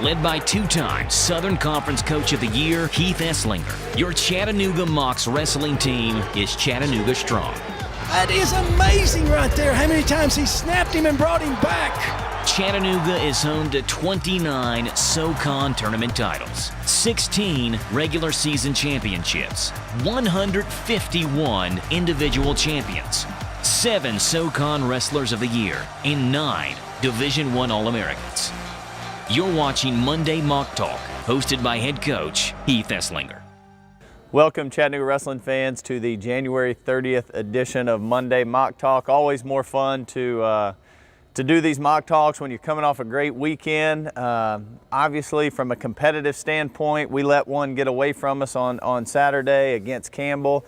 led by two-time Southern Conference Coach of the Year, Heath Eslinger. Your Chattanooga Mocs wrestling team is Chattanooga strong. That is amazing right there, how many times he snapped him and brought him back. Chattanooga is home to 29 SoCon tournament titles, 16 regular season championships, 151 individual champions, 7 SoCon Wrestlers of the Year, and 9 Division I All-Americans. You're watching Monday Moc Talk, hosted by head coach Heath Eslinger. Welcome, Chattanooga wrestling fans, to the January 30th edition of Monday Moc Talk. Always more fun to do these mock talks when you're coming off a great weekend. Obviously, from a competitive standpoint, we let one get away from us on Saturday against Campbell.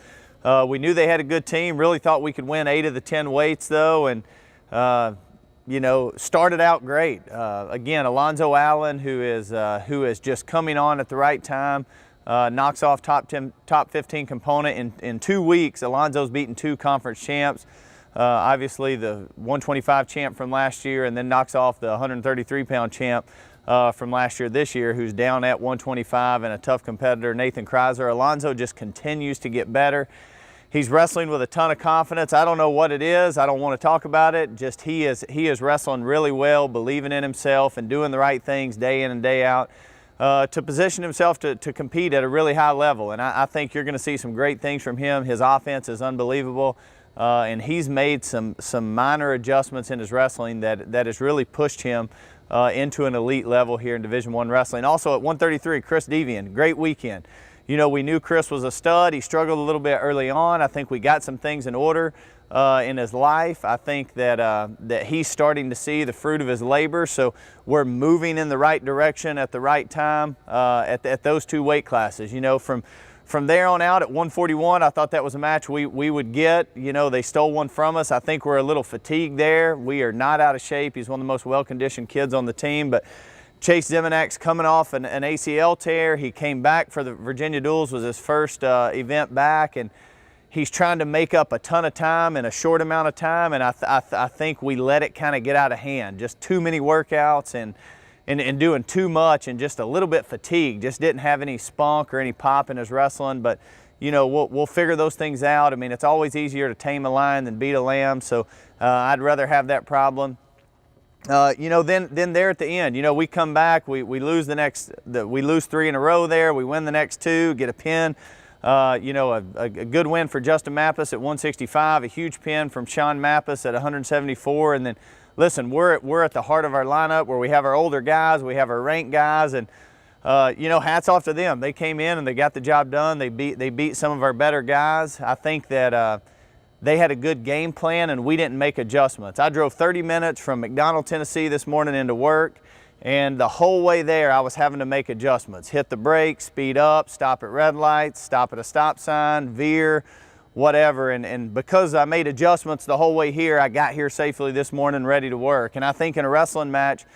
We knew they had a good team, really thought we could win 8 of the 10 weights though, and you know, started out great. Again, Alonzo Allen, who is just coming on at the right time, knocks off top 15 component in 2 weeks. Alonzo's beaten 2 conference champs. Obviously the 125 champ from last year, and then knocks off the 133-pound champ from last year this year, who's down at 125 and a tough competitor, Nathan Kreiser. Alonzo just continues to get better. He's wrestling with a ton of confidence. I don't know what it is. I don't want to talk about it. Just he is wrestling really well, believing in himself and doing the right things day in and day out to position himself to compete at a really high level. And I think you're going to see some great things from him. His offense is unbelievable. And he's made some minor adjustments in his wrestling that has really pushed him into an elite level here in Division I wrestling. Also at 133, Chris Devian, great weekend. You know, we knew Chris was a stud. He struggled a little bit early on. I think we got some things in order in his life. I think that he's starting to see the fruit of his labor. So we're moving in the right direction at the right time at those 2 weight classes. You know, from there on out at 141, I thought that was a match we would get. You know, they stole one from us. I think we're a little fatigued there. We are not out of shape. He's one of the most well-conditioned kids on the team, but Chase Zimonak's coming off an ACL tear. He came back for the Virginia Duels, was his first event back, and he's trying to make up a ton of time in a short amount of time, and I think we let it kind of get out of hand. Just too many workouts and doing too much and just a little bit fatigued. Just didn't have any spunk or any pop in his wrestling, but you know, we'll figure those things out. I mean, it's always easier to tame a lion than beat a lamb, so I'd rather have that problem. You know, then there at the end, you know, we come back, we lose we lose 3 in a row there, we win the next 2, get a pin. You know, a good win for Justin Mappus at 165, a huge pin from Sean Mappus at 174, and then listen, we're at the heart of our lineup where we have our older guys, we have our ranked guys, and you know, hats off to them. They came in and they got the job done. They beat some of our better guys. I think that they had a good game plan and we didn't make adjustments. I drove 30 minutes from McDonald, Tennessee this morning into work, and the whole way there I was having to make adjustments. Hit the brakes, speed up, stop at red lights, stop at a stop sign, veer, whatever. And because I made adjustments the whole way here, I got here safely this morning ready to work. And I think in a wrestling match,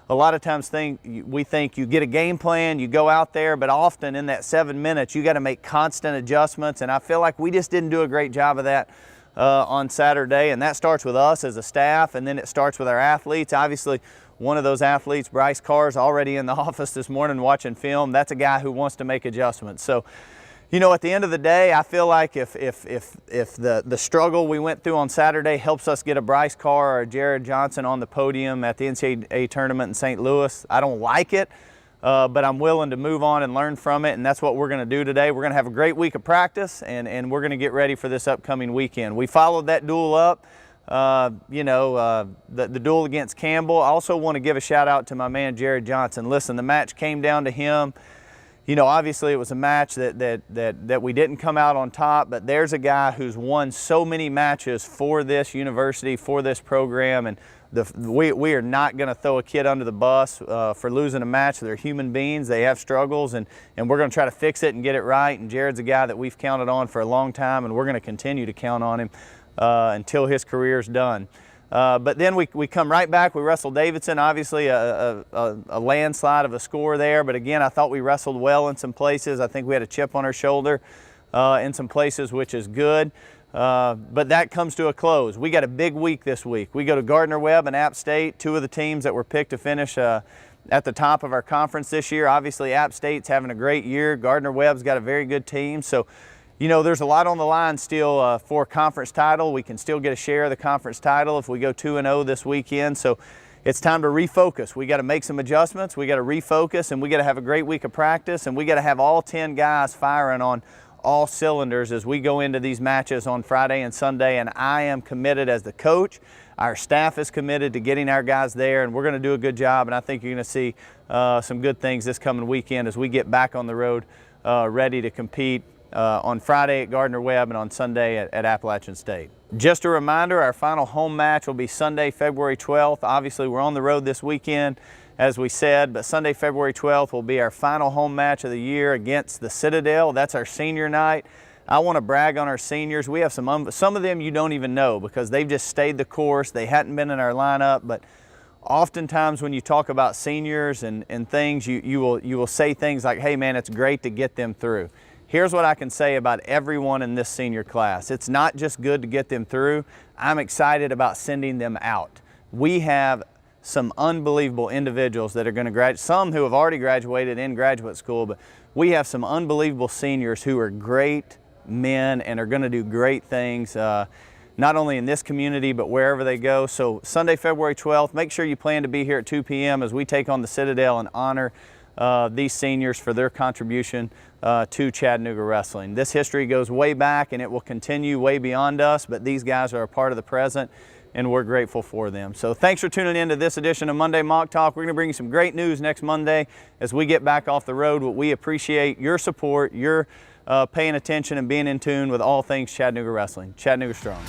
a lot of times we think you get a game plan, you go out there, but often in that 7 minutes, you got to make constant adjustments. And I feel like we just didn't do a great job of that on Saturday. And that starts with us as a staff, and then it starts with our athletes. Obviously, one of those athletes, Bryce Carr's already in the office this morning watching film. That's a guy who wants to make adjustments. So, you know, at the end of the day, I feel like if the struggle we went through on Saturday helps us get a Bryce Carr or a Jared Johnson on the podium at the NCAA tournament in St. Louis, I don't like it, but I'm willing to move on and learn from it, and that's what we're going to do today. We're going to have a great week of practice, and we're going to get ready for this upcoming weekend. We followed that duel up, you know, the duel against Campbell. I also want to give a shout out to my man Jared Johnson. Listen, the match came down to him. You know, obviously it was a match that we didn't come out on top, but there's a guy who's won so many matches for this university, for this program, and we are not going to throw a kid under the bus for losing a match. They're human beings. They have struggles, and we're going to try to fix it and get it right. And Jared's a guy that we've counted on for a long time, and we're going to continue to count on him until his career's done. But then we come right back. We wrestled Davidson, obviously a landslide of a score there. But again, I thought we wrestled well in some places. I think we had a chip on our shoulder in some places, which is good. But that comes to a close. We got a big week this week. We go to Gardner-Webb and App State, 2 of the teams that were picked to finish at the top of our conference this year. Obviously, App State's having a great year. Gardner-Webb's got a very good team. So, you know, there's a lot on the line still for conference title. We can still get a share of the conference title if we go 2-0 this weekend. So it's time to refocus. We got to make some adjustments. We got to refocus, and we got to have a great week of practice, and we got to have all 10 guys firing on all cylinders as we go into these matches on Friday and Sunday. And I am committed as the coach. Our staff is committed to getting our guys there, and we're going to do a good job. And I think you're going to see some good things this coming weekend as we get back on the road ready to compete on Friday at Gardner-Webb and on Sunday at Appalachian State. Just a reminder, our final home match will be Sunday, February 12th. Obviously, we're on the road this weekend, as we said, but Sunday, February 12th will be our final home match of the year against the Citadel. That's our senior night. I want to brag on our seniors. We have some of them you don't even know because they've just stayed the course. They hadn't been in our lineup, but oftentimes when you talk about seniors and things, you will say things like, hey man, it's great to get them through. Here's what I can say about everyone in this senior class. It's not just good to get them through. I'm excited about sending them out. We have some unbelievable individuals that are going to graduate, some who have already graduated in graduate school, but we have some unbelievable seniors who are great men and are going to do great things, not only in this community, but wherever they go. So Sunday, February 12th, make sure you plan to be here at 2 p.m. as we take on the Citadel and honor these seniors for their contribution to Chattanooga wrestling. This history goes way back and it will continue way beyond us, but these guys are a part of the present and we're grateful for them. So thanks for tuning in to this edition of Monday Moc Talk. We're going to bring you some great news next Monday as we get back off the road. We appreciate your support, your paying attention and being in tune with all things Chattanooga wrestling. Chattanooga strong.